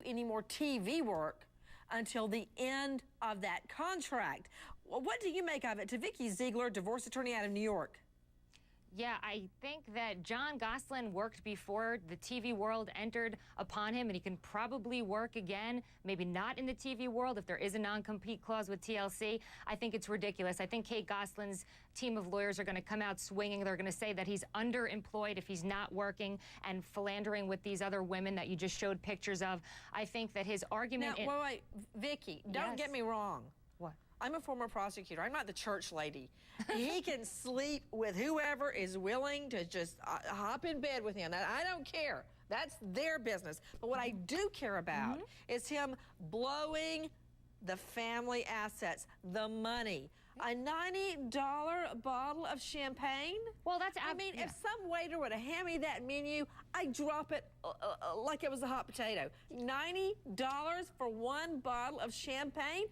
any more TV work until the end of that contract. Well, what do you make of it? To Vikki Ziegler, divorce attorney out of New York. Yeah, I think that Jon Gosselin worked before the TV world entered upon him, and he can probably work again, maybe not in the TV world if there is a non-compete clause with TLC. I think it's ridiculous. I think Kate Gosselin's team of lawyers are going to come out swinging. They're going to say that he's underemployed if he's not working and philandering with these other women that you just showed pictures of. I think that his argument... Now, wait, Vikki, don't get me wrong. What? I'm a former prosecutor. I'm not the church lady. He can sleep with whoever is willing to just hop in bed with him. I don't care. That's their business. But what I do care about is him blowing the family assets, the money. A $90 bottle of champagne? Well, that's... I mean, if some waiter would have handed me that menu, I'd drop it like it was a hot potato. $90 for one bottle of champagne?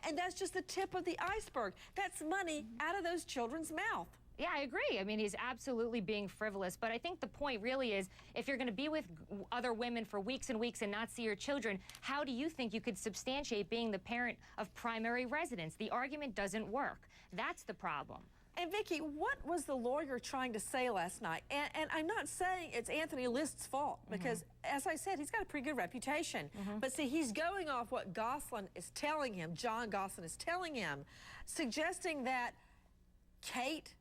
And that's just the tip of the iceberg. That's money out of those children's mouth. Yeah, I agree. I mean, he's absolutely being frivolous. But I think the point really is, if you're going to be with other women for weeks and weeks and not see your children, how do you think you could substantiate being the parent of primary residence? The argument doesn't work. That's the problem. And Vikki, what was the lawyer trying to say last night? And I'm not saying it's Anthony List's fault, because, as I said, he's got a pretty good reputation. But see, he's going off what Gosselin is telling him, Jon Gosselin is telling him, suggesting that Kate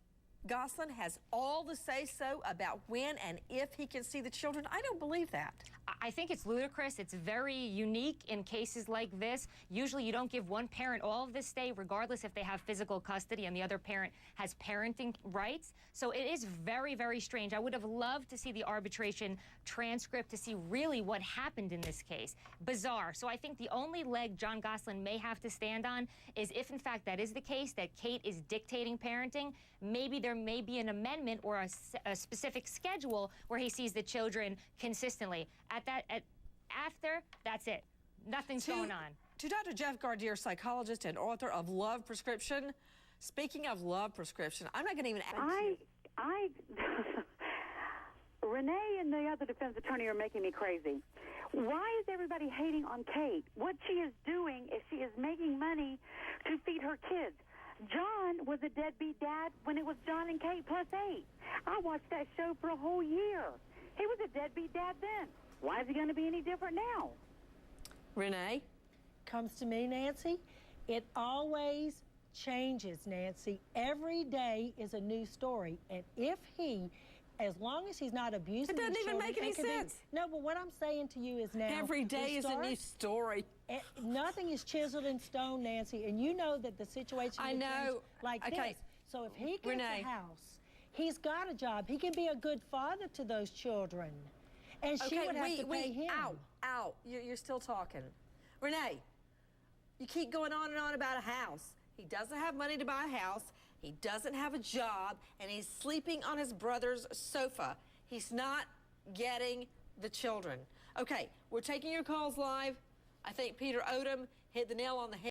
Gosselin has all the say-so about when and if he can see the children. I don't believe that. I think it's ludicrous. It's very unique in cases like this. Usually you don't give one parent all of the stay, regardless if they have physical custody and the other parent has parenting rights. So it is very, very strange. I would have loved to see the arbitration transcript to see really what happened in this case. Bizarre. So I think the only leg Jon Gosselin may have to stand on is if, in fact, that is the case, that Kate is dictating parenting, maybe there may be an amendment or a specific schedule where he sees the children consistently. After, that's it. Nothing's going on. To Dr. Jeff Gardere, psychologist and author of Love Prescription. Speaking of Love Prescription, I'm not going to even ask Renee and the other defense attorney are making me crazy. Why is everybody hating on Kate? What she is doing is she is making money to feed her kids. John was a deadbeat dad when it was John and Kate plus 8. I watched that show for a whole year. He was a deadbeat dad then. Why is he going to be any different now? Renee? Comes to me, Nancy. It always changes, Nancy. Every day is a new story. And if he, as long as he's not abusing it doesn't even make any sense. No, but what I'm saying to you is now... Every day is a new story. Nothing is chiseled in stone, Nancy, and you know that the situation I know. Like this. So if he gets a house, he's got a job. He can be a good father to those children. And she would have to pay him. Ow. You're still talking. Renee, you keep going on and on about a house. He doesn't have money to buy a house. He doesn't have a job, and he's sleeping on his brother's sofa. He's not getting the children. Okay, we're taking your calls live. I think Peter Odom hit the nail on the head.